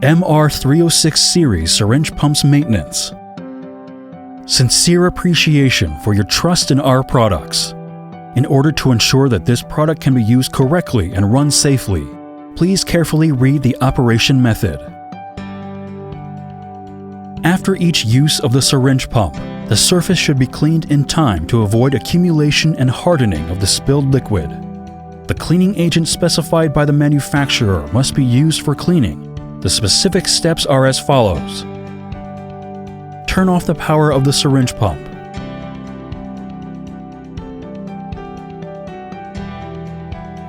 MERIWA-306 series syringe pumps maintenance. Sincere appreciation for your trust in our products. In order to ensure that this product can be used correctly and run safely, please carefully read the operation method. After each use of the syringe pump, the surface should be cleaned in time to avoid accumulation and hardening of the spilled liquid. The cleaning agent specified by the manufacturer must be used for cleaning. The specific steps are as follows. Turn off the power of the syringe pump.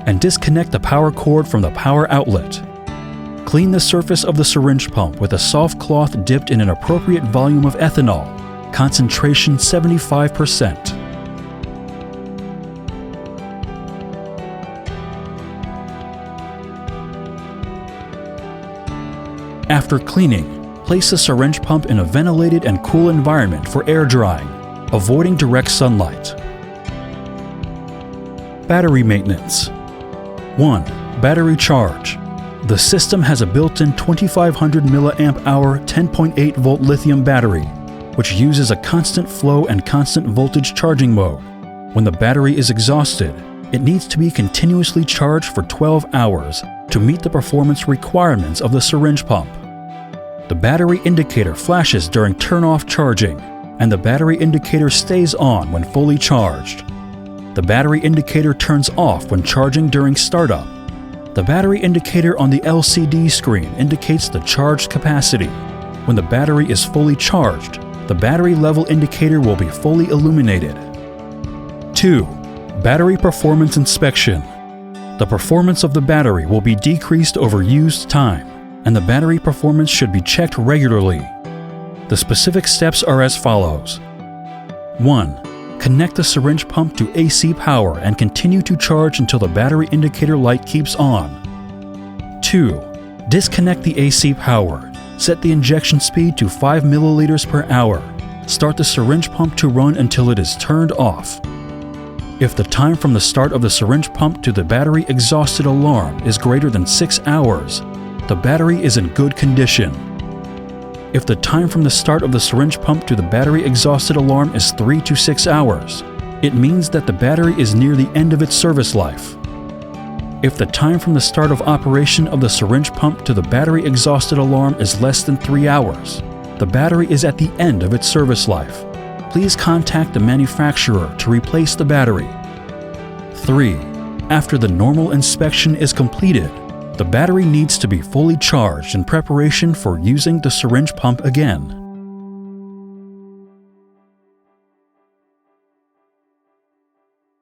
And disconnect the power cord from the power outlet. Clean the surface of the syringe pump with a soft cloth dipped in an appropriate volume of ethanol, concentration 75%. After cleaning, place the syringe pump in a ventilated and cool environment for air drying, avoiding direct sunlight. Battery maintenance. 1. Battery charge. The system has a built-in 2500 mAh 10.8 volt lithium battery, which uses a constant flow and constant voltage charging mode. When the battery is exhausted, it needs to be continuously charged for 12 hours to meet the performance requirements of the syringe pump. The battery indicator flashes during turn-off charging, and the battery indicator stays on when fully charged. The battery indicator turns off when charging during startup. The battery indicator on the LCD screen indicates the charged capacity. When the battery is fully charged, the battery level indicator will be fully illuminated. 2. Battery performance inspection. The performance of the battery will be decreased over used time, and the battery performance should be checked regularly. The specific steps are as follows. 1. Connect the syringe pump to AC power and continue to charge until the battery indicator light keeps on. 2. Disconnect the AC power. Set the injection speed to 5 milliliters per hour. Start the syringe pump to run until it is turned off. If the time from the start of the syringe pump to the battery exhausted alarm is greater than 6 hours, the battery is in good condition. If the time from the start of the syringe pump to the battery exhausted alarm is 3 to 6 hours, it means that the battery is near the end of its service life. If the time from the start of operation of the syringe pump to the battery exhausted alarm is less than 3 hours, the battery is at the end of its service life. Please contact the manufacturer to replace the battery. 3. After the normal inspection is completed, the battery needs to be fully charged in preparation for using the syringe pump again.